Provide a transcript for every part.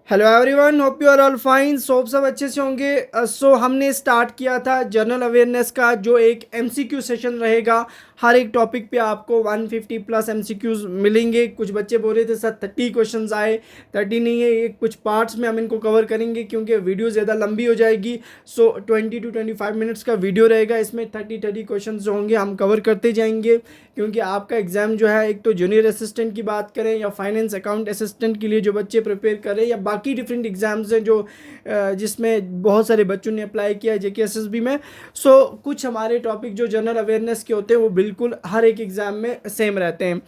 Hello everyone, hope you are all fine. सब अच्छे से होंगे। हमने स्टार्ट किया था जनरल अवेयरनेस का जो एक एमसीक्यू सेशन रहेगा। हर एक टॉपिक पे आपको 150 प्लस एमसीक्यूज मिलेंगे। कुछ बच्चे बोल रहे थे सर 30 क्वेश्चंस आए, 30 नहीं है, ये कुछ पार्ट्स में हम इनको कवर करेंगे क्योंकि वीडियो ज़्यादा लंबी हो जाएगी। 20 to 25 मिनट्स का वीडियो रहेगा, इसमें 30 क्वेश्चन जो होंगे हम कवर करते जाएंगे। क्योंकि आपका एग्ज़ाम जो है, एक तो जूनियर असिस्टेंट की बात करें या फाइनेंस अकाउंट असिस्टेंट के लिए जो बच्चे प्रिपेयर कर रहे हैं, या बाकी डिफरेंट एग्ज़ाम्स हैं जो जिसमें बहुत सारे बच्चों ने अप्लाई किया है जेकेएसएसबी में। कुछ हमारे टॉपिक जो जनरल अवेयरनेस के होते हैं वो बिल्कुल हर एक एग्ज़ाम में सेम रहते हैं।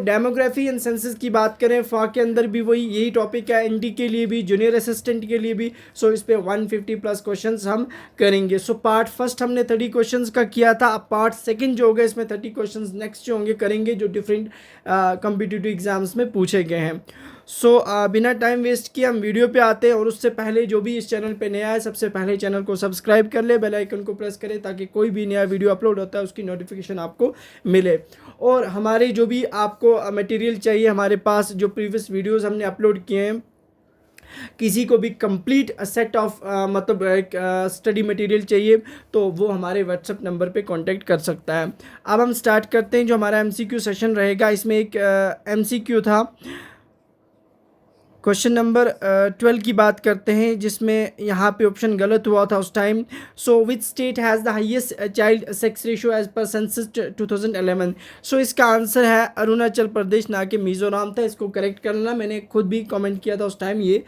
डेमोग्राफी एंड सेंसस की बात करें, फा के अंदर भी वही यही टॉपिक है, एनडी के लिए भी, जूनियर असिस्टेंट के लिए भी। इस पर 150 प्लस क्वेश्चन हम करेंगे। पार्ट फर्स्ट हमने 30 क्वेश्चन का किया था। अब पार्ट सेकेंड जो होगा, इसमें 30 क्वेश्चन नेक्स्ट जो होंगे करेंगे जो डिफरेंट कॉम्पिटिटिव एग्जाम्स में पूछे गए हैं। बिना टाइम वेस्ट किए हम वीडियो पे आते हैं। और उससे पहले जो भी इस चैनल पे नया है, सबसे पहले चैनल को सब्सक्राइब कर ले, बेल आइकन को प्रेस करें ताकि कोई भी नया वीडियो अपलोड होता है उसकी नोटिफिकेशन आपको मिले। और हमारे जो भी आपको मटेरियल चाहिए, हमारे पास जो प्रीवियस वीडियोस हमने अपलोड किए हैं, किसी को भी कंप्लीट सेट ऑफ मतलब एक स्टडी मटेरियल चाहिए तो वो हमारे व्हाट्सएप नंबर पे कांटेक्ट कर सकता है। अब हम स्टार्ट करते हैं जो हमारा एमसीक्यू सेशन रहेगा। इसमें एक एमसीक्यू था, क्वेश्चन नंबर 12 की बात करते हैं, जिसमें यहाँ पे ऑप्शन गलत हुआ था उस time. Which state has the highest child sex ratio as per census 2011। इसका आंसर है अरुणाचल प्रदेश, ना कि मिज़ोरम था। इसको करेक्ट करना, मैंने खुद भी कमेंट किया था उस टाइम, ये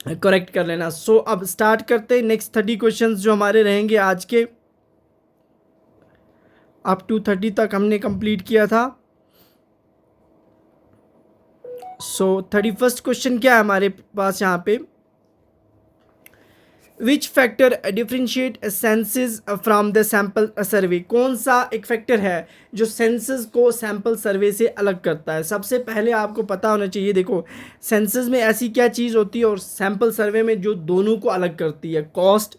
करेक्ट कर लेना। अब स्टार्ट करते हैं। नेक्स्ट 30 क्वेश्चन जो हमारे रहेंगे आज के, अप टू 30 तक हमने कंप्लीट किया था। 31st क्वेश्चन क्या है हमारे पास यहाँ पे, which factor differentiate census from the sample survey. कौन सा एक फैक्टर है जो सेंसेस को सैम्पल सर्वे से अलग करता है। सबसे पहले आपको पता होना चाहिए, देखो सेंसेस में ऐसी क्या चीज़ होती है और सैम्पल सर्वे में जो दोनों को अलग करती है, कॉस्ट,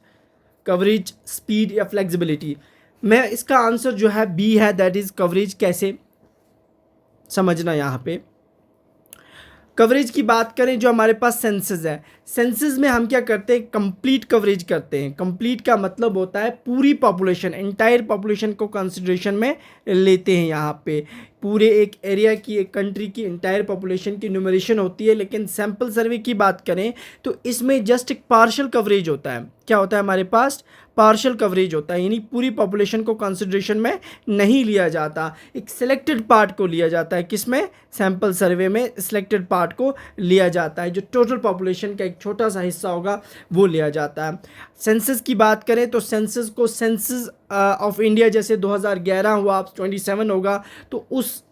कवरेज, स्पीड या फ्लेक्सिबिलिटी। मैं इसका आंसर जो है बी है, दैट इज़ कवरेज। कैसे समझना, यहाँ पे कवरेज की बात करें, जो हमारे पास सेंसस है, सेंसस में हम क्या करते हैं, कंप्लीट कवरेज करते हैं। कंप्लीट का मतलब होता है पूरी पॉपुलेशन, एंटायर पॉपुलेशन को कंसिडरेशन में लेते हैं। यहाँ पे पूरे एक एरिया की, एक कंट्री की एंटायर पॉपुलेशन की न्यूमरेशन होती है। लेकिन सैम्पल सर्वे की बात करें तो इसमें जस्ट एक पार्शियल कवरेज होता है। क्या होता है हमारे पास, पार्शियल कवरेज होता है, यानी पूरी पॉपुलेशन को कंसिडरेशन में नहीं लिया जाता, एक सिलेक्टेड पार्ट को लिया जाता है। किसमें, सैम्पल सर्वे में सिलेक्टेड पार्ट को लिया जाता है, जो टोटल पॉपुलेशन का एक छोटा सा हिस्सा होगा वो लिया जाता है। सेंसस की बात करें तो सेंसस को सेंसस ऑफ इंडिया जैसे 2011 हुआ, अब 27 होगा, तो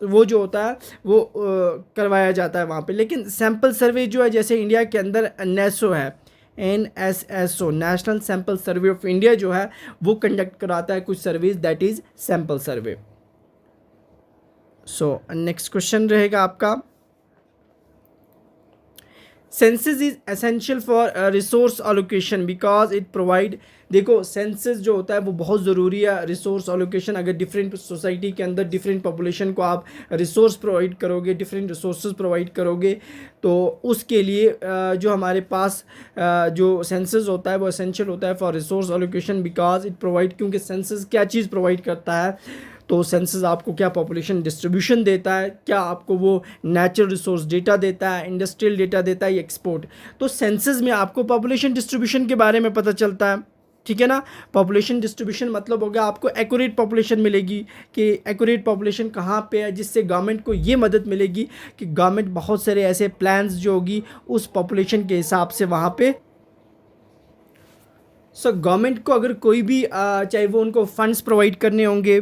वो जो होता है वो करवाया जाता है वहाँ पे। लेकिन सैम्पल सर्वे जो है, जैसे इंडिया के अंदर नेसो है, NSSO, national sample survey of India जो है वो कंडक्ट कराता है कुछ service, that is sample survey. Next question रहेगा आपका, census is essential for resource allocation because it provide. देखो सेंसस जो होता है वो बहुत ज़रूरी है रिसोर्स अलोकेशन। अगर डिफरेंट सोसाइटी के अंदर डिफरेंट पॉपुलेशन को आप रिसोर्स प्रोवाइड करोगे, डिफरेंट रिसोर्सेज प्रोवाइड करोगे, तो उसके लिए जो हमारे पास जो सेंसस होता है वो एसेंशियल होता है for resource allocation because it provide. क्योंकि सेंसस क्या चीज़ प्रोवाइड करता है, तो सेंसस आपको क्या पॉपुलेशन डिस्ट्रीब्यूशन देता है, क्या आपको वो नेचुरल रिसोर्स डेटा देता है, इंडस्ट्रियल डेटा देता है, एक्सपोर्ट। तो सेंसस में आपको पॉपुलेशन डिस्ट्रीब्यूशन के बारे में पता चलता है, ठीक है ना। पॉपुलेशन डिस्ट्रीब्यूशन मतलब होगा आपको एक्यूरेट पॉपुलेशन मिलेगी कि एक्यूरेट पॉपुलेशन कहाँ पे है, जिससे गवर्नमेंट को ये मदद मिलेगी कि गवर्नमेंट बहुत सारे ऐसे प्लान्स जो होगी उस पॉपुलेशन के हिसाब से वहाँ पे। गवर्नमेंट को अगर कोई भी चाहे वो उनको फंड्स प्रोवाइड करने होंगे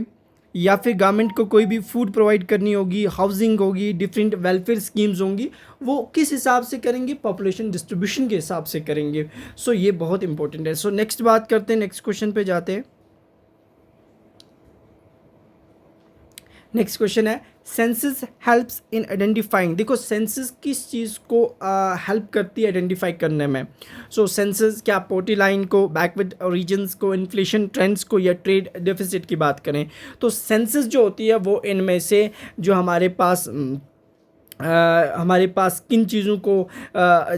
या फिर गवर्नमेंट को कोई भी फूड प्रोवाइड करनी होगी, हाउसिंग होगी, डिफरेंट वेलफेयर स्कीम्स होंगी, वो किस हिसाब से करेंगे, पॉपुलेशन डिस्ट्रीब्यूशन के हिसाब से करेंगे। ये बहुत इंपॉर्टेंट है। नेक्स्ट बात करते हैं, नेक्स्ट क्वेश्चन पे जाते हैं। नेक्स्ट क्वेश्चन है, सेंसस हेल्प्स इन आइडेंटिफाइंग। देखो सेंसस किस चीज़ को हेल्प करती है आइडेंटिफाई करने में। सेंसस क्या पोवर्टी लाइन को, बैकवर्ड रीजन्स को, इन्फ्लेशन ट्रेंड्स को, या ट्रेड डेफिसिट की बात करें तो सेंसस जो होती है वो इनमें से जो हमारे पास हमारे पास किन चीज़ों को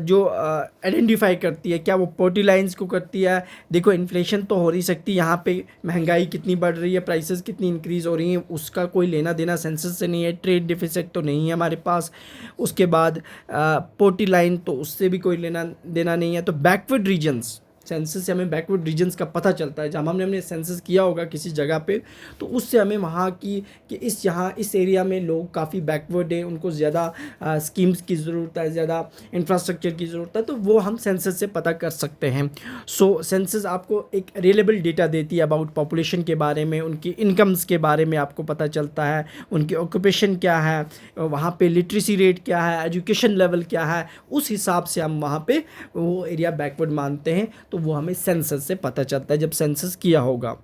जो आइडेंटिफाई करती है, क्या वो पोवर्टी लाइंस को करती है। देखो इन्फ्लेशन तो हो नहीं सकती, यहाँ पे महंगाई कितनी बढ़ रही है, प्राइसेस कितनी इंक्रीज़ हो रही हैं, उसका कोई लेना देना सेंसस से नहीं है। ट्रेड डिफिसिट तो नहीं है हमारे पास। उसके बाद पोवर्टी लाइन तो उससे भी कोई लेना देना नहीं है। तो बैकवर्ड रीजन्स, सेंसस से हमें बैकवर्ड रीजन्स का पता चलता है। जब हमने सेंसस किया होगा किसी जगह पे, तो उससे हमें वहाँ की कि इस एरिया में लोग काफ़ी बैकवर्ड है, उनको ज़्यादा स्कीम्स की ज़रूरत है, ज़्यादा इंफ्रास्ट्रक्चर की ज़रूरत है, तो वो हम सेंसस से पता कर सकते हैं। सो सेंसस आपको एक रिलेबल डेटा देती है अबाउट पॉपुलेशन के बारे में, उनकी इनकम्स के बारे में आपको पता चलता है, उनकी ऑक्यूपेशन क्या है, वहाँ पे लिटरेसी रेट क्या है, एजुकेशन लेवल क्या है। उस हिसाब से हम वहाँ पे वो एरिया बैकवर्ड मानते हैं, तो वो हमें सेंसस से पता चलता है जब सेंसस किया होगा।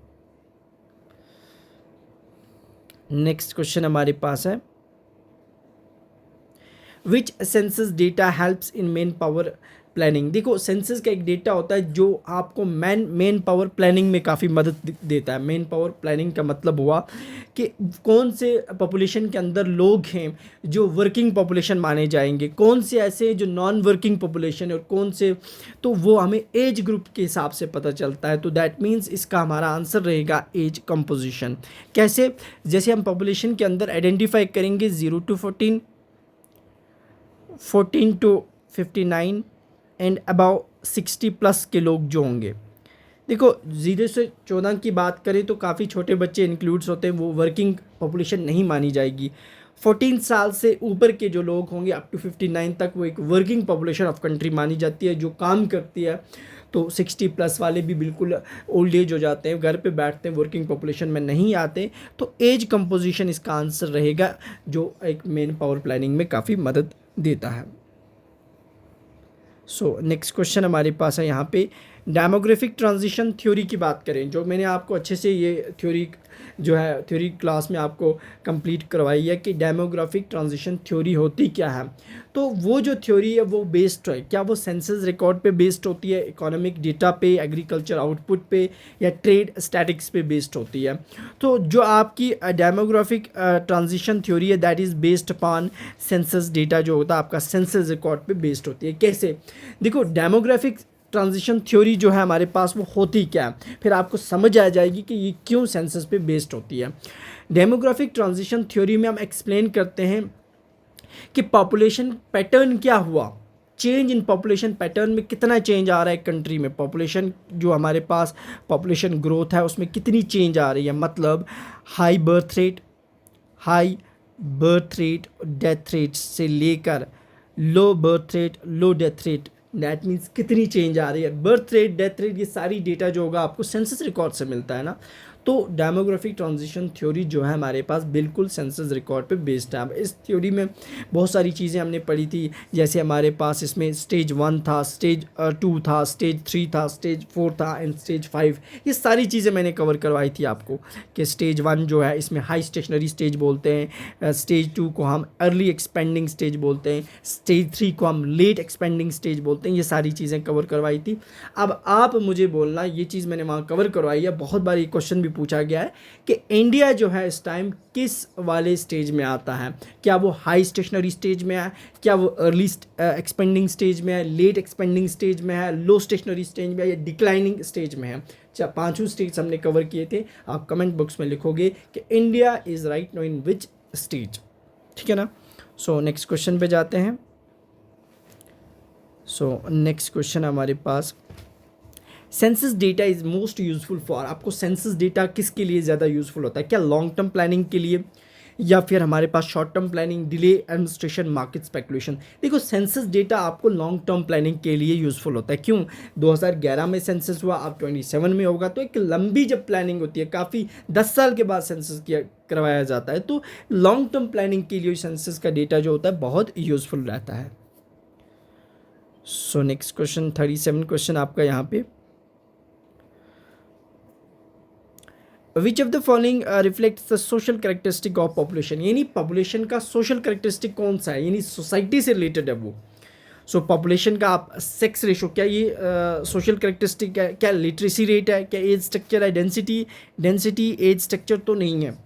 नेक्स्ट क्वेश्चन हमारे पास है, which census data helps in manpower planning. देखो सेंसस का एक डेटा होता है जो आपको मेन पावर प्लानिंग में काफ़ी मदद देता है। मेन पावर प्लानिंग का मतलब हुआ कि कौन से पॉपुलेशन के अंदर लोग हैं जो वर्किंग पॉपुलेशन माने जाएंगे, कौन से ऐसे जो नॉन वर्किंग पॉपुलेशन है, और कौन से, तो वो हमें एज ग्रुप के हिसाब से पता चलता है। तो दैट मीन्स इसका हमारा आंसर रहेगा एज कंपोजिशन। कैसे? जैसे हम पॉपुलेशन के अंदर आइडेंटिफाई करेंगे 0 to 14, 14 to 59 and about 60 plus के लोग जो होंगे। देखो 0 से 14 की बात करें तो काफ़ी छोटे बच्चे इंक्लूड्स होते हैं, वो वर्किंग पॉपुलेशन नहीं मानी जाएगी। 14 साल से ऊपर के जो लोग होंगे अप टू 59 तक, वो एक वर्किंग पॉपुलेशन ऑफ कंट्री मानी जाती है, जो काम करती है। तो 60 प्लस वाले भी बिल्कुल ओल्ड एज हो जाते हैं, घर पे बैठते हैं, वर्किंग पॉपुलेशन में नहीं आते। तो एज कंपोजिशन इसका आंसर रहेगा, जो एक मेन पावर प्लानिंग में काफ़ी मदद देता है। सो नेक्स्ट क्वेश्चन हमारे पास है यहाँ पे, डेमोग्राफिक ट्रांजिशन थ्योरी की बात करें, जो मैंने आपको अच्छे से ये थ्योरी जो है थ्योरी क्लास में आपको कंप्लीट करवाई है कि डेमोग्राफिक ट्रांजिशन थ्योरी होती क्या है। तो वो जो थ्योरी है वो बेस्ड है, क्या वो सेंसस रिकॉर्ड पे बेस्ड होती है, इकोनॉमिक डेटा पे, एग्रीकल्चर आउटपुट पे, या ट्रेड स्टैटिक्स पे बेस्ड होती है। तो जो आपकी डेमोग्राफिक ट्रांजिशन थ्योरी है that is based upon census data, जो होता है आपका सेंसस रिकॉर्ड पे बेस्ड होती है। कैसे? देखो डेमोग्राफिक ट्रांजिशन थ्योरी जो है हमारे पास वो होती क्या है, फिर आपको समझ आ जाएगी कि ये क्यों सेंसस पे बेस्ड होती है। डेमोग्राफिक ट्रांजिशन थ्योरी में हम एक्सप्लेन करते हैं कि पॉपुलेशन पैटर्न क्या हुआ, चेंज इन पॉपुलेशन पैटर्न में कितना चेंज आ रहा है कंट्री में, पॉपुलेशन जो हमारे पास पॉपुलेशन ग्रोथ है उसमें कितनी चेंज आ रही है। मतलब high birth rate death rate से लेकर low birth rate low death rate, that means कितनी चेंज आ रही है। बर्थ रेट, डेथ रेट, ये सारी डेटा जो होगा आपको सेंसस रिकॉर्ड से मिलता है ना। तो डेमोग्राफिक ट्रांजिशन थ्योरी जो है हमारे पास बिल्कुल सेंसस रिकॉर्ड पे बेस्ड है। अब इस थ्योरी में बहुत सारी चीज़ें हमने पढ़ी थी, जैसे हमारे पास इसमें स्टेज 1 था, स्टेज 2 था, स्टेज 3 था, स्टेज 4 था एंड स्टेज 5। ये सारी चीज़ें मैंने कवर करवाई थी आपको कि स्टेज 1 जो है इसमें हाई स्टेशनरी स्टेज बोलते हैं, स्टेज 2 को हम अर्ली एक्सपेंडिंग स्टेज बोलते हैं, स्टेज 3 को हम लेट एक्सपेंडिंग स्टेज बोलते हैं। ये सारी चीज़ें कवर करवाई थी। अब आप मुझे बोलना, ये चीज़ मैंने वहाँ कवर करवाई है, बहुत बार ये क्वेश्चन भी पूछा गया है कि इंडिया जो है इस टाइम किस वाले स्टेज में आता है, क्या वो हाई स्टेशनरी स्टेज में है, क्या वो अर्ली एक्सपेंडिंग स्टेज में है, लेट एक्सपेंडिंग स्टेज में है, लो स्टेशनरी स्टेज में है, या डिक्लाइनिंग स्टेज में है। अच्छा, 5 स्टेज हमने कवर किए थे। आप कमेंट बॉक्स में लिखोगे कि India is right no in which stage, ठीक है ना। सो नेक्स्ट क्वेश्चन पे जाते हैं। सो नेक्स्ट क्वेश्चन हमारे पास, census data is most useful for, आपको सेंसस डेटा किसके लिए ज़्यादा यूज़फुल होता है? क्या लॉन्ग टर्म प्लानिंग के लिए, या फिर हमारे पास short term planning, delay administration, market speculation? देखो सेंसस डेटा आपको लॉन्ग टर्म प्लानिंग के लिए यूज़फुल होता है। क्यों? 2011 में सेंसस हुआ, अब 27 में होगा, तो एक लंबी जब प्लानिंग होती है, काफ़ी 10 साल के बाद सेंसस करवाया जाता है, तो लॉन्ग टर्म प्लानिंग के लिए सेंसस का डेटा जो होता है बहुत यूज़फुल रहता है। सो नेक्स्ट क्वेश्चन 37 क्वेश्चन आपका यहाँ पे, which of the following reflects the social characteristic of population, यानी पॉपुलेशन का सोशल कैरेक्टरिस्टिक कौन सा है, यानी सोसाइटी से रिलेटेड है वो। सो पॉपुलेशन का आप सेक्स रेशो, क्या ये सोशल कैरेक्टरिस्टिक है? क्या लिटरेसी रेट है? क्या एज स्ट्रक्चर है? डेंसिटी एज स्ट्रक्चर तो नहीं है।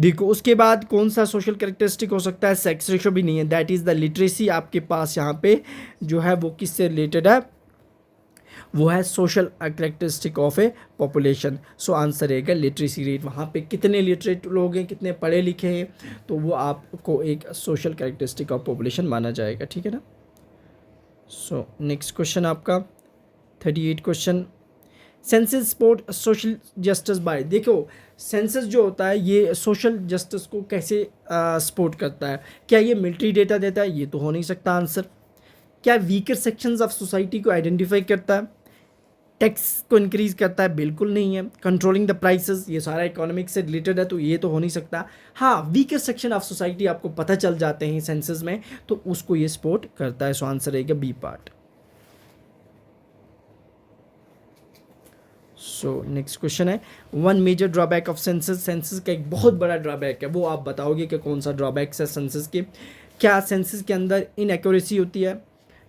देखो उसके बाद कौन सा सोशल कैरेक्टरिस्टिक हो सकता है, सेक्स रेशो भी नहीं है, दैट इज़ द लिटरेसी आपके पास यहाँ पे जो है वो किससे रिलेटेड है, वो है social characteristic of A population. So answer रहेगा लिटरेसी रेट, वहाँ पे कितने लिटरेट लोग हैं, कितने पढ़े लिखे हैं, तो वो आपको एक सोशल कैरेक्टरिस्टिक ऑफ पॉपुलेशन माना जाएगा, ठीक है ना। सो नेक्स्ट क्वेश्चन आपका 38 question, census support social justice by, देखो सेंसस जो होता है ये सोशल जस्टिस को कैसे सपोर्ट करता है, क्या ये मिलिट्री डेटा देता है, ये तो हो नहीं सकता आंसर। क्या वीकर सेक्शंस ऑफ सोसाइटी को आइडेंटिफाई करता है, टैक्स को इंक्रीज करता है, बिल्कुल नहीं है। कंट्रोलिंग द प्राइसेस, ये सारा इकोनॉमिक्स से रिलेटेड है तो ये तो हो नहीं सकता। हाँ, वीकर सेक्शन ऑफ सोसाइटी आपको पता चल जाते हैं सेंसस में तो उसको ये सपोर्ट करता है। सो आंसर रहेगा B part. So next question है, one major drawback of census, census का एक बहुत बड़ा ड्रॉबैक है, वो आप बताओगे कि कौन सा ड्रॉबैक्स है सेंसस के। क्या सेंसस के अंदर इनएक्यूरेसी होती है,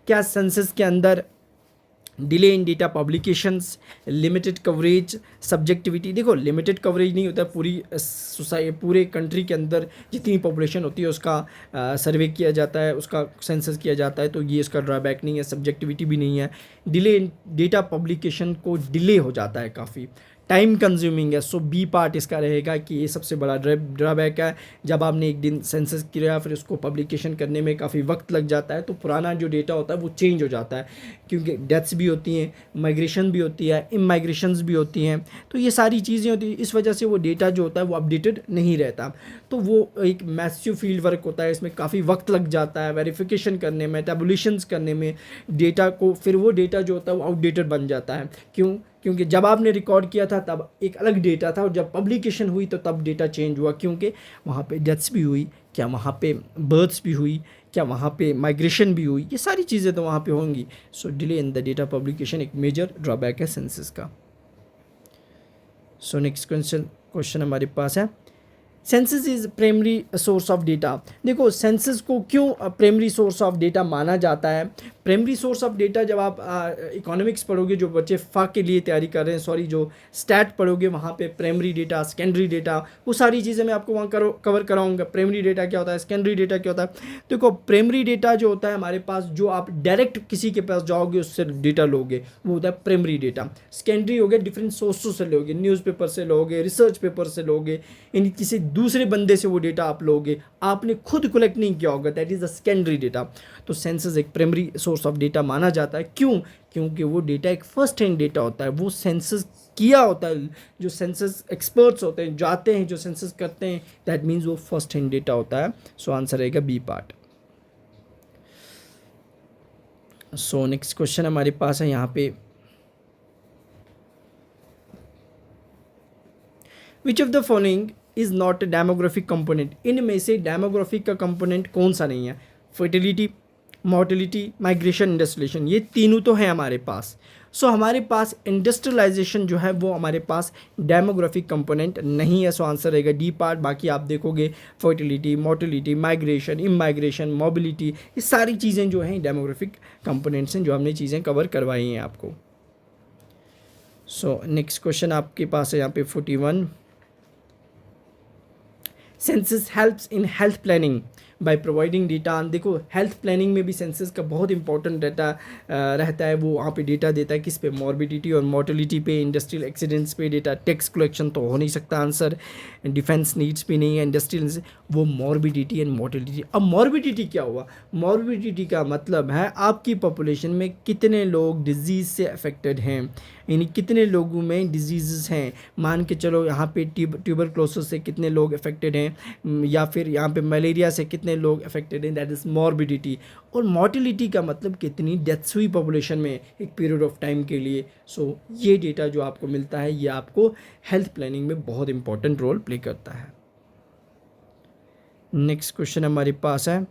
क्या सेंसस के अंदर delay in data publications, limited coverage, subjectivity. देखो लिमिटेड कवरेज नहीं होता, पूरी सोसाइटी पूरे कंट्री के अंदर जितनी पॉपुलेशन होती है उसका सर्वे किया जाता है, उसका सेंसस किया जाता है, तो ये इसका ड्रॉबैक नहीं है। सब्जेक्टिविटी भी नहीं है। डिले इन डेटा पब्लिकेशन को डिले हो जाता है, काफ़ी टाइम कंज्यूमिंग है। सो बी पार्ट इसका रहेगा कि ये सबसे बड़ा ड्रॉबैक है। जब आपने एक दिन सेंसस किया फिर उसको पब्लिकेशन करने में काफ़ी वक्त लग जाता है, तो पुराना जो डेटा होता है वो चेंज हो जाता है, क्योंकि डेथ्स भी होती हैं, माइग्रेशन भी होती है, इमाइग्रेशंस भी होती हैं, तो ये सारी चीज़ें होती हैं। इस वजह से वो डेटा जो होता है वो अपडेटेड नहीं रहता, तो वो एक मैसिव फील्ड वर्क होता है, इसमें काफ़ी वक्त लग जाता है वेरिफिकेशन करने में, टैबुलेशंस करने में डेटा को, फिर वो डेटा जो होता है वो आउटडेटेड बन जाता है। क्यों? क्योंकि जब आपने रिकॉर्ड किया था तब एक अलग डेटा था और जब पब्लिकेशन हुई तो तब डेटा चेंज हुआ, क्योंकि वहाँ पे डेथ्स भी हुई, क्या वहाँ पे बर्थ्स भी हुई, क्या वहाँ पे माइग्रेशन भी हुई, ये सारी चीज़ें तो वहाँ पे होंगी। So delay in the data publication एक मेजर ड्रॉबैक है सेंसस का। सो नेक्स्ट क्वेश्चन हमारे पास है, census is primary source of data. देखो सेंसस को क्यों प्राइमरी सोर्स ऑफ डेटा माना जाता है। प्राइमरी सोर्स ऑफ डेटा जब आप इकोनॉमिक्स पढ़ोगे, जो बच्चे फा के लिए तैयारी कर रहे हैं, सॉरी जो स्टैट पढ़ोगे, वहाँ पे प्राइमरी डेटा, सेकेंडरी डेटा, वो सारी चीज़ें मैं आपको वहाँ कवर कराऊंगा। प्राइमरी डेटा क्या होता है, सेकेंडरी डेटा क्या होता है। देखो प्राइमरी डेटा जो होता है हमारे पास, जो आप डायरेक्ट किसी के पास जाओगे उससे डेटा लोगे, वो होता है प्राइमरी डेटा। सेकेंडरी हो गया डिफरेंट सोर्सों से लोगे, न्यूज़पेपर से लोगे, रिसर्च पेपर से लोगे, यानी किसी दूसरे बंदे से वो डेटा आप लोगे, आपने खुद कलेक्ट नहीं किया होगा, that is the secondary data. तो सेंसस एक प्राइमरी सोर्स ऑफ डेटा माना जाता है। क्यों? क्योंकि वो डेटा एक फर्स्ट हैंड डेटा होता है, वो सेंसस किया होता है, जो सेंसस एक्सपर्ट्स होते हैं जाते हैं जो सेंसस करते हैं, दैट मीन्स वो फर्स्ट हैंड डेटा होता है। सो आंसर रहेगा B part. So next question हमारे पास है यहाँ पे, which of the following is not demographic component. इनमें से डेमोग्राफिक का कंपोनेंट कौन सा नहीं है। फर्टिलिटी, मोर्टिलिटी, माइग्रेशन, इंडस्ट्रियलाइजेशन, ये तीनों तो हैं हमारे पास। सो हमारे पास इंडस्ट्रियलाइजेशन जो है वो हमारे पास डेमोग्राफिक कंपोनेंट नहीं है। सो आंसर रहेगा डी पार्ट। बाकी आप देखोगे fertility, mortality, migration, immigration, mobility, ये सारी चीज़ें जो हैं डेमोग्राफिक कंपोनेंट्स हैं, जो हमने चीज़ें कवर करवाई हैं आपको। सो नेक्स्ट क्वेश्चन आपके पास है यहाँ पे 41, census helps in health planning by providing data. देखो हेल्थ प्लानिंग में भी सेंसस का बहुत इंपॉर्टेंट डेटा रहता है, वो वहाँ पे डेटा देता है किस पे, मॉर्बिडिटी और मोर्टिलिटी पे, इंडस्ट्रियल एक्सीडेंट्स पे डेटा। टैक्स कलेक्शन तो हो नहीं सकता आंसर, डिफेंस नीड्स भी नहीं है, इंडस्ट्रियल, वो मॉर्बिडिटी एंड मोर्टिलिटी। अब मॉर्बिडिटी क्या हुआ, मॉर्बिडिटी का मतलब है आपकी पॉपुलेशन में कितने लोग डिजीज़ से अफेक्टेड हैं, यानी कितने लोगों में डिजीज़ हैं। मान के चलो यहाँ पे ट्यूबरक्लोसिस से कितने लोग अफेक्टेड हैं, या फिर यहाँ पे मलेरिया से कितने लोग अफेक्टेड हैं, दैट इज़ मॉर्बिडिटी। और मोर्टिलिटी का मतलब कितनी डेथ्स हुई पॉपुलेशन में एक पीरियड ऑफ टाइम के लिए। सो ये डेटा जो आपको मिलता है ये आपको हेल्थ प्लानिंग में बहुत इंपॉर्टेंट रोल प्ले करता है। नेक्स्ट क्वेश्चन हमारे पास है,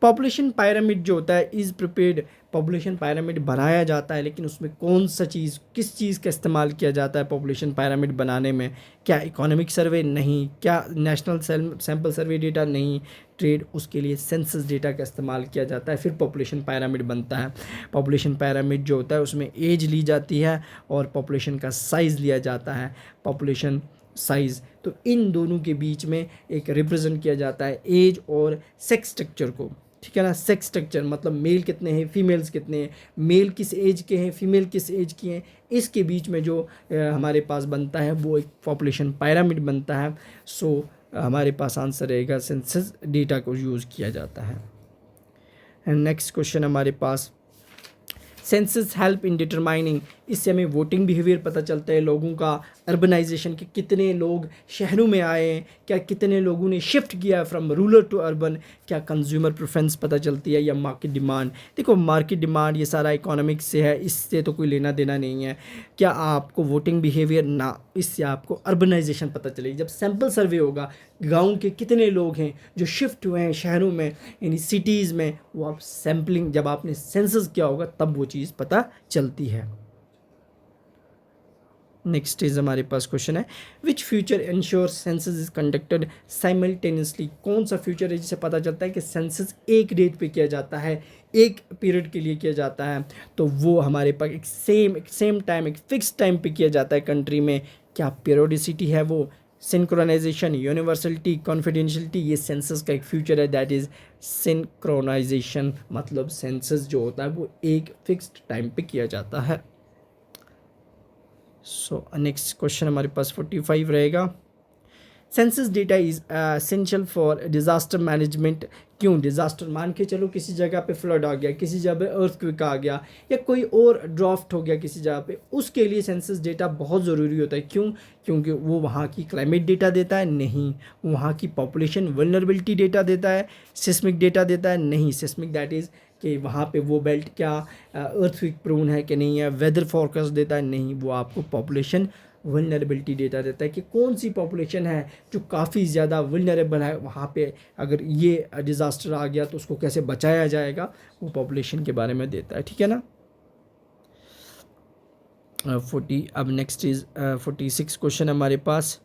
पॉपुलेशन पायरामिड जो होता है इज़ प्रिपेयर्ड। पॉपुलेशन पायरामिड बनाया जाता है, लेकिन उसमें कौन सा चीज़, किस चीज़ का इस्तेमाल किया जाता है पॉपुलेशन पायरामिड बनाने में। क्या इकोनॉमिक सर्वे? नहीं। क्या नेशनल सैंपल सर्वे डेटा? नहीं। ट्रेड? उसके लिए सेंसस डेटा का इस्तेमाल किया जाता है, फिर पॉपुलेशन पायरामिड बनता है। पॉपुलेशन पायरामिड जो होता है उसमें एज ली जाती है और पॉपुलेशन का साइज़ लिया जाता है। Population size. तो इन दोनों के बीच में एक रिप्रेजेंट किया जाता है एज और सेक्स स्ट्रक्चर को, ठीक है ना। सेक्स स्ट्रक्चर मतलब मेल कितने हैं, फीमेल्स कितने हैं, मेल किस एज के हैं, फीमेल किस एज की हैं, इसके बीच में जो हमारे पास बनता है वो एक पॉपुलेशन पिरामिड बनता है। सो हमारे पास आंसर रहेगा सेंसस डेटा को यूज़ किया जाता है। एंड नेक्स्ट क्वेश्चन हमारे पास, सेंसस हेल्प इन डिटरमाइनिंग, इससे हमें वोटिंग बिहेवियर पता चलता है लोगों का, अर्बनाइजेशन के कितने लोग शहरों में आए हैं, क्या कितने लोगों ने शिफ्ट किया फ्रॉम रूरल टू अर्बन, क्या कंज्यूमर प्रेफरेंस पता चलती है या मार्केट डिमांड। देखो मार्केट डिमांड ये सारा इकोनॉमिक्स से है, इससे तो कोई लेना देना नहीं है। क्या आपको वोटिंग बिहेवियर ना, इससे आपको अर्बनाइजेशन पता चलेगी। जब सैम्पल सर्वे होगा गाँव के कितने लोग हैं जो शिफ्ट हुए हैं शहरों में यानी सिटीज़ में, वो आप सैम्पलिंग जब आपने सेंसस किया होगा तब वो चीज़ पता चलती है। नेक्स्ट इज हमारे पास क्वेश्चन है, which feature ensure census is conducted simultaneously, कौन सा फ्यूचर है जिससे पता चलता है कि सेंसस एक डेट पे किया जाता है, एक पीरियड के लिए किया जाता है। तो वो हमारे पास एक सेम टाइम, एक फिक्स टाइम पे किया जाता है कंट्री में। क्या पीरियोडिसिटी है वो, सिंक्रोनाइजेशन, यूनिवर्सलिटी, कॉन्फिडेंशियलिटी, ये सेंसस का एक फ्यूचर है, दैट इज़ सिंक्रोनाइजेशन। मतलब सेंसस जो होता है वो एक फिक्स्ड टाइम पे किया जाता है। सो नेक्स्ट क्वेश्चन हमारे पास 45 रहेगा, census data is essential for disaster management. क्यों? डिज़ास्टर मान के चलो किसी जगह पे फ्लड आ गया, किसी जगह पे अर्थक्वेक आ गया, या कोई और ड्राफ्ट हो गया किसी जगह पे, उसके लिए सेंसस डेटा बहुत ज़रूरी होता है। क्यों? क्योंकि वो वहाँ की क्लाइमेट डेटा देता है, नहीं। वहाँ की पॉपुलेशन वल्नरेबिलिटी डेटा देता है, सिस्मिक डेटा देता है, नहीं। सिस्मिक दैट इज़ कि वहाँ पे वो बेल्ट क्या अर्थक्वेक प्रोन है कि नहीं है, वेदर फोरकास्ट देता है, नहीं। वो आपको पॉपुलेशन वल्नरेबिलिटी डेटा देता है कि कौन सी पॉपुलेशन है जो काफ़ी ज़्यादा वल्नरेबल है, वहाँ पे अगर ये डिज़ास्टर आ गया तो उसको कैसे बचाया जाएगा, वो पॉपुलेशन के बारे में देता है, ठीक है ना। 40 अब नेक्स्ट इज़ 46 क्वेश्चन हमारे पास,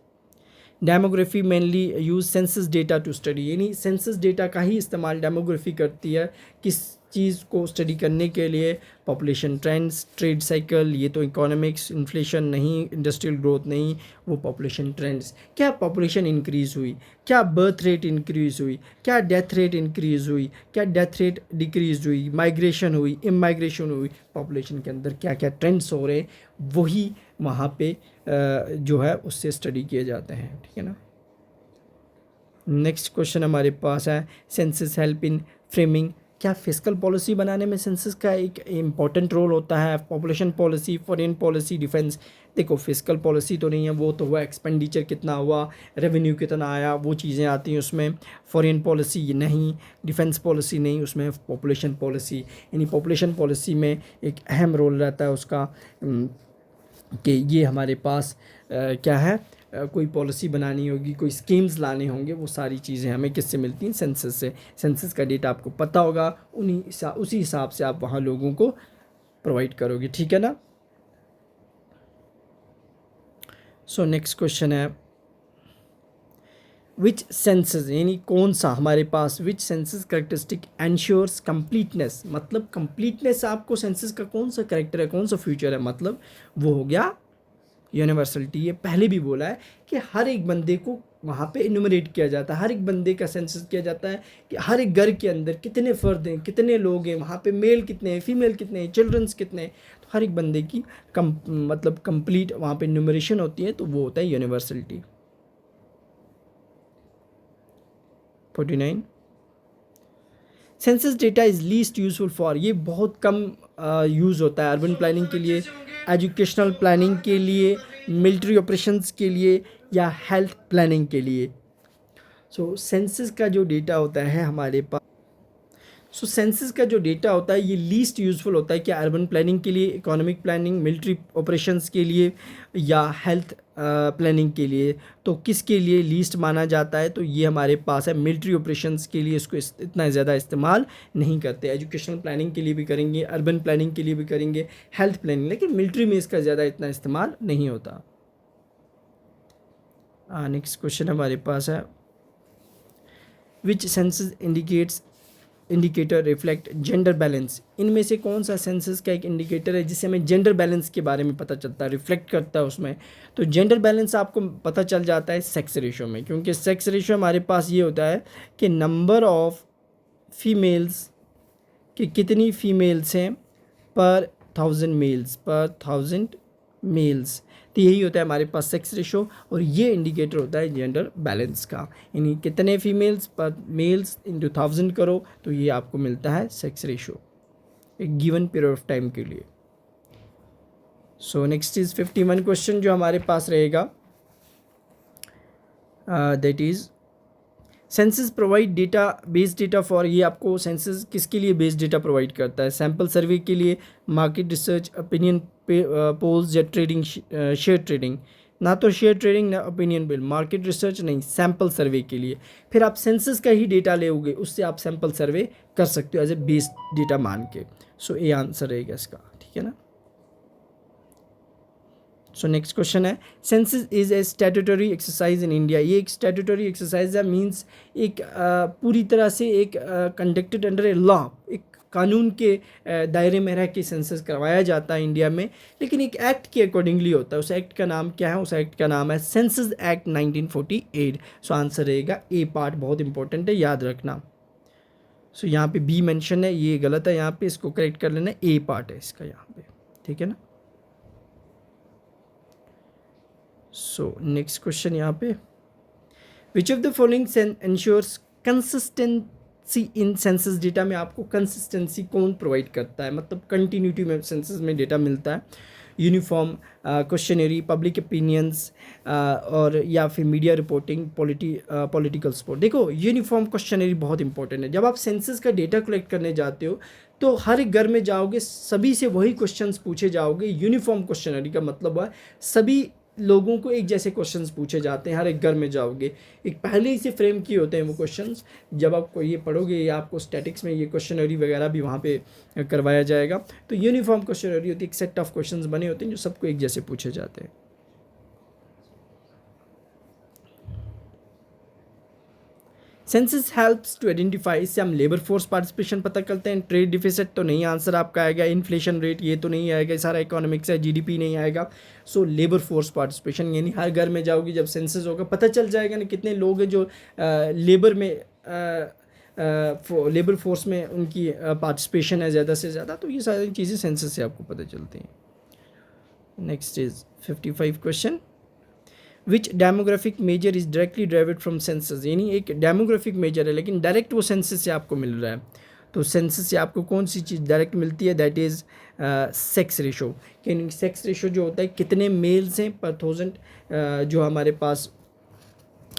demography mainly use census data to study, यानी सेंसस डेटा का ही इस्तेमाल डेमोग्राफी करती है किस चीज़ को स्टडी करने के लिए, पॉपुलेशन ट्रेंड्स, ट्रेड साइकिल, ये तो इकोनॉमिक्स, इन्फ्लेशन नहीं, इंडस्ट्रियल ग्रोथ नहीं, वो पॉपुलेशन ट्रेंड्स। क्या पॉपुलेशन इंक्रीज़ हुई, क्या बर्थ रेट इंक्रीज़ हुई, क्या डेथ रेट इंक्रीज़ हुई, क्या डेथ रेट डिक्रीज़ हुई, माइग्रेशन हुई, इमाइग्रेशन हुई, पॉपुलेशन के अंदर क्या क्या ट्रेंड्स हो रहे हैं, वही वहाँ पे जो है उससे स्टडी किए जाते हैं, ठीक है ना। नेक्स्ट क्वेश्चन हमारे पास है, सेंसस हेल्प इन फ्रेमिंग, क्या फिस्कल पॉलिसी बनाने में सेंसस का एक इम्पॉर्टेंट रोल होता है, population policy, foreign policy, defence. देखो फिस्कल पॉलिसी तो नहीं है, वो तो हुआ एक्सपेंडिचर कितना हुआ, रेवेन्यू कितना आया, वो चीज़ें आती हैं उसमें। फॉरेन पॉलिसी नहीं, डिफेंस पॉलिसी नहीं, उसमें पॉपुलेशन पॉलिसी, यानी पॉपुलेशन पॉलिसी में एक अहम रोल रहता है उसका कि ये हमारे पास क्या है, कोई पॉलिसी बनानी होगी, कोई स्कीम्स लाने होंगे, वो सारी चीज़ें हमें किससे मिलती हैं, सेंसस से। सेंसस का डेटा आपको पता होगा, उसी हिसाब से आप वहाँ लोगों को प्रोवाइड करोगे, ठीक है ना। सो नेक्स्ट क्वेश्चन है, विच सेंसस, यानी कौन सा हमारे पास, विच सेंसस करेक्टरिस्टिक एंश्योर्स कंप्लीटनेस, मतलब कंप्लीटनेस आपको सेंसस का कौन सा करेक्टर है, कौन सा फ्यूचर है, मतलब वो हो गया यूनिवर्सलिटी। ये पहले भी बोला है कि हर एक बंदे को वहाँ पे इन्यूमरेट किया जाता है, हर एक बंदे का सेंसस किया जाता है कि हर एक घर के अंदर कितने फ़र्द हैं, कितने लोग हैं, वहाँ पे मेल कितने हैं, फीमेल कितने हैं, चिल्ड्रंस कितने हैं, तो हर एक बंदे की मतलब कंप्लीट वहाँ पे इन्यूमरेशन होती है, तो वो होता है universality. 49 census data is least useful for, ये बहुत कम यूज़ होता है अर्बन प्लानिंग के लिए, एजुकेशनल प्लानिंग के लिए, मिलिट्री ऑपरेशंस के लिए, या हेल्थ प्लानिंग के लिए। सो सेंसस का जो डेटा होता है हमारे पास, सेंसस का जो डेटा होता है ये लीस्ट यूज़फुल होता है क्या, अर्बन प्लानिंग के लिए, इकोनॉमिक प्लानिंग, मिलिट्री ऑपरेशंस के लिए, या हेल्थ प्लानिंग के लिए। तो किसके लिए लीस्ट माना जाता है, तो ये हमारे पास है मिलिट्री ऑपरेशंस के लिए, इसको इतना ज़्यादा इस्तेमाल नहीं करते। एजुकेशनल प्लानिंग के लिए भी करेंगे, अर्बन प्लानिंग के लिए भी करेंगे, हेल्थ प्लानिंग, लेकिन मिलिट्री में इसका ज़्यादा इतना इस्तेमाल नहीं होता। नेक्स्ट क्वेश्चन हमारे पास है, which census indicates indicator reflect gender balance? इनमें से कौन सा सेंसस का एक इंडिकेटर है जिससे हमें जेंडर बैलेंस के बारे में पता चलता है, रिफ्लेक्ट करता है उसमें? तो जेंडर बैलेंस आपको पता चल जाता है सेक्स रेशो में, क्योंकि सेक्स रेशो हमारे पास ये होता है कि नंबर ऑफ फीमेल्स कि कितनी फीमेल्स हैं पर 1000 मेल्स। तो यही होता है हमारे पास सेक्स रेशो, और ये इंडिकेटर होता है जेंडर बैलेंस का, यानी कितने फीमेल्स पर मेल्स इंटू 1000 करो तो ये आपको मिलता है सेक्स रेशो एक गिवन पीरियड ऑफ टाइम के लिए। सो नेक्स्ट इज 51 क्वेश्चन जो हमारे पास रहेगा, that is census provide data based data for, ये आपको सेंसस किसके लिए बेस्ड डेटा प्रोवाइड करता है? सैम्पल सर्वे के लिए, मार्केट रिसर्च, ओपिनियन पोल्स या ट्रेडिंग, शेयर ट्रेडिंग? ना तो शेयर ट्रेडिंग ना ओपिनियन बिल, मार्केट रिसर्च नहीं, सैम्पल सर्वे के लिए। फिर आप सेंसस का ही डेटा लेओगे, उससे आप सैम्पल सर्वे कर सकते हो एज ए बेस्ड डेटा मान के। सो ये आंसर रहेगा इसका, ठीक है ना। सो नेक्स्ट क्वेश्चन है, census is a statutory exercise in India? ये एक स्टैट्यूटरी एक्सरसाइज है, मींस एक पूरी तरह से एक कंडक्टेड अंडर ए लॉ, एक कानून के दायरे में रह के सेंसस करवाया जाता है इंडिया में, लेकिन एक एक्ट के अकॉर्डिंगली होता है। उस एक्ट का नाम क्या है? उस एक्ट का नाम है सेंसस एक्ट 1948। सो आंसर रहेगा ए पार्ट, बहुत इंपॉर्टेंट है, याद रखना। सो यहाँ पे बी मेंशन है, ये गलत है, यहाँ पे इसको करेक्ट कर लेना, ए पार्ट है इसका यहाँ पे, ठीक है ना। सो नेक्स्ट क्वेश्चन यहाँ पे, which of the following ensures consistency in census data? में आपको कंसिस्टेंसी कौन प्रोवाइड करता है, मतलब कंटिन्यूटी में सेंसस में डेटा मिलता है? यूनिफॉर्म क्वेश्चनरी, पब्लिक ओपिनियंस, और या फिर मीडिया रिपोर्टिंग, पॉलिटिकल सपोर्ट? देखो यूनिफॉर्म क्वेश्चनरी बहुत इंपॉर्टेंट है। जब आप सेंसस का डेटा कलेक्ट करने जाते हो तो हर एक घर में जाओगे, सभी से वही क्वेश्चंस पूछे जाओगे। यूनिफॉर्म क्वेश्चनरी का मतलब है सभी लोगों को एक जैसे क्वेश्चंस पूछे जाते हैं, हर एक घर में जाओगे, एक पहले ही से फ्रेम किए होते हैं वो क्वेश्चंस। जब आपको ये पढ़ोगे या आपको स्टैटिक्स में ये क्वेश्चनरी वगैरह भी वहाँ पे करवाया जाएगा। तो यूनिफॉर्म क्वेश्चनरी होती है, एक सेट ऑफ क्वेश्चंस बने होते हैं जो सबको एक जैसे पूछे जाते हैं। सेंसस हेल्प्स टू आइडेंटिफाई, इससे हम लेबर फोर्स पार्टिसिपेशन पता करते हैं। ट्रेड डिफिसिट तो नहीं आंसर आपका आएगा, इन्फ्लेशन रेट ये तो नहीं आएगा, सारा इकोनॉमिक्स है, जीडीपी नहीं आएगा। सो लेबर फोर्स पार्टिसिपेशन, यानी हर घर में जाओगे जब सेंसस होगा पता चल जाएगा ना कितने लोग हैं जो लेबर में लेबर फोर्स में उनकी पार्टिसिपेशन है ज़्यादा से ज़्यादा। तो ये सारी चीज़ें सेंसस से आपको पता चलती हैं। Next is 55 question, which demographic measure is directly derived from census? यानी एक डेमोग्राफिक मेजर है लेकिन डायरेक्ट वो सेंसस से आपको मिल रहा है। तो सेंसस से आपको कौन सी चीज़ डायरेक्ट मिलती है? That is sex ratio. यानी सेक्स रेशो जो होता है कितने मेल्स हैं पर 1000 जो हमारे पास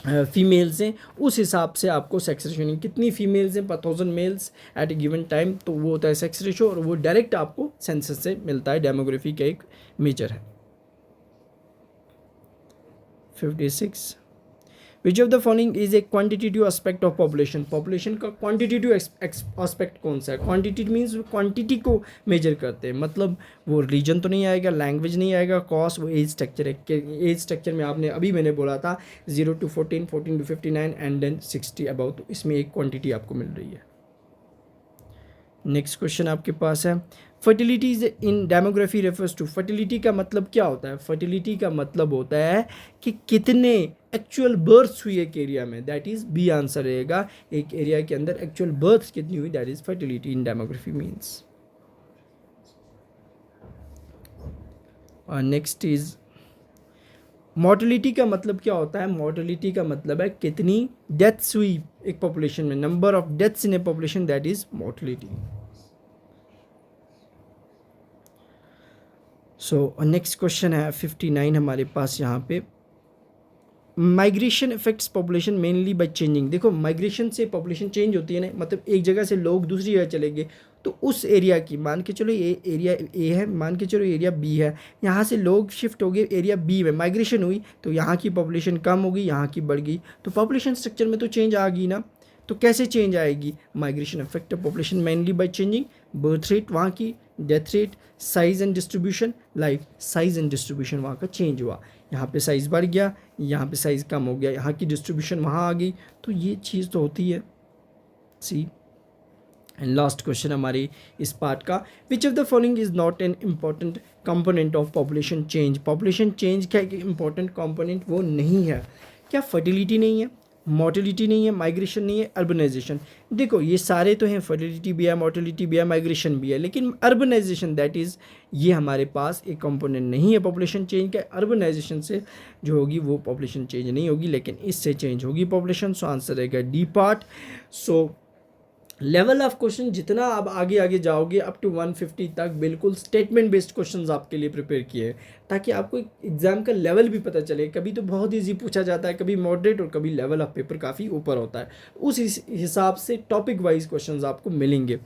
फीमेल्स हैं, उस हिसाब से आपको सेक्स रेशो, यानी कितनी फीमेल्स हैं पर 1000 मेल्स एट ए गिवन टाइम, तो वो होता है सेक्स रेशो, और वो डायरेक्ट आपको सेंसस से मिलता है, डेमोग्राफी का एक मेजर है। 56, विच of the following is a quantitative aspect of population? Population का क्वांटिटेटिव एस्पेक्ट कौन सा है? क्वांटिटी मीन्स क्वांटिटी को मेजर करते हैं, मतलब वो रीजन तो नहीं आएगा, लैंग्वेज नहीं आएगा, कॉस्ट, वो एज स्ट्रक्चर है। एज स्ट्रक्चर में आपने अभी मैंने बोला था 0 to 14, 14 to 59 and then 60 about, तो इसमें एक क्वांटिटी आपको मिल रही है। नेक्स्ट क्वेश्चन आपके पास है, fertility in demography refers to? Fertility का मतलब क्या होता है? फर्टिलिटी का मतलब होता है कि कितने एक्चुअल बर्थ्स हुई एक एरिया में, दैट इज बी आंसर रहेगा। एक एरिया के अंदर एक्चुअल बर्थ्स कितनी हुई, that is fertility in demography means. और नेक्स्ट इज मॉर्टेलिटी का मतलब क्या होता है? मॉर्टेलिटी का मतलब है कितनी डेथ्स हुई एक पॉपुलेशन में, number of deaths in A population, that is mortality. So next question है 59 हमारे पास यहाँ पे, migration effects population mainly by changing? देखो माइग्रेशन से पॉपुलेशन चेंज होती है ना, मतलब एक जगह से लोग दूसरी जगह चले गए, तो उस एरिया की, मान के चलो ये एरिया ए है, मान के चलो एरिया बी है, यहाँ से लोग शिफ्ट हो गए एरिया बी में, माइग्रेशन हुई तो यहाँ की पॉपुलेशन कम हो गई, यहाँ की बढ़ गई, तो पॉपुलेशन स्ट्रक्चर में तो चेंज आ गई ना। तो कैसे चेंज आएगी? Migration affect population mainly by changing birth rate वहाँ की, death rate, size and distribution, life size and distribution वहाँ का चेंज हुआ, यहाँ पे साइज़ बढ़ गया, यहाँ पे साइज़ कम हो गया, यहाँ की डिस्ट्रीब्यूशन वहाँ आ गई, तो ये चीज़ तो होती है। सी एंड लास्ट क्वेश्चन हमारी इस पार्ट का, विच of the following is not an important component of population change. Population change क्या एक इंपॉर्टेंट कंपोनेंट वो नहीं है? क्या फर्टिलिटी नहीं है, मोर्टिलिटी नहीं है, माइग्रेशन नहीं है, अर्बनाइजेशन? देखो ये सारे तो हैं, फर्टिलिटी भी है, मोर्टिलिटी भी है, माइग्रेशन भी है, लेकिन अर्बनाइजेशन दैट इज़ ये हमारे पास एक कंपोनेंट नहीं है पॉपुलेशन चेंज का। अर्बनाइजेशन से जो होगी वो पॉपुलेशन चेंज नहीं होगी, लेकिन इससे चेंज होगी पॉपुलेशन। सो आंसर रहेगा D part. So level of question जितना आप आगे आगे जाओगे अप टू 150 तक बिल्कुल स्टेटमेंट बेस्ड क्वेश्चंस आपके लिए प्रिपेयर किए हैं, ताकि आपको एग्जाम का लेवल भी पता चले। कभी तो बहुत इजी पूछा जाता है, कभी मॉडरेट, और कभी लेवल ऑफ पेपर काफ़ी ऊपर होता है। उस हिसाब से टॉपिक वाइज क्वेश्चंस आपको मिलेंगे।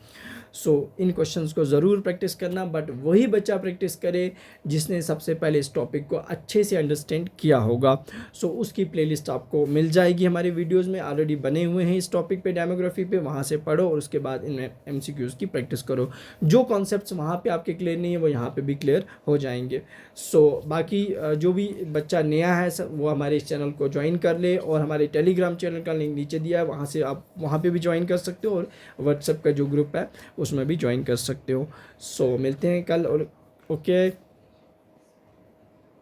सो इन क्वेश्चंस को ज़रूर प्रैक्टिस करना, बट वही बच्चा प्रैक्टिस करे जिसने सबसे पहले इस टॉपिक को अच्छे से अंडरस्टैंड किया होगा। सो उसकी प्लेलिस्ट आपको मिल जाएगी, हमारे वीडियोस में ऑलरेडी बने हुए हैं इस टॉपिक पे, डेमोग्राफी पे, वहाँ से पढ़ो और उसके बाद इन MCQs की प्रैक्टिस करो। जो कॉन्सेप्ट्स वहाँ पे आपके क्लियर नहीं है वो यहाँ पे भी क्लियर हो जाएंगे। सो बाकी जो भी बच्चा नया है वो हमारे इस चैनल को ज्वाइन कर ले, और हमारे टेलीग्राम चैनल का लिंक नीचे दिया है, वहाँ से आप वहाँ पे भी ज्वाइन कर सकते हो, और व्हाट्सएप का जो ग्रुप है उसमें भी ज्वाइन कर सकते हो। सो मिलते हैं कल, और ओके।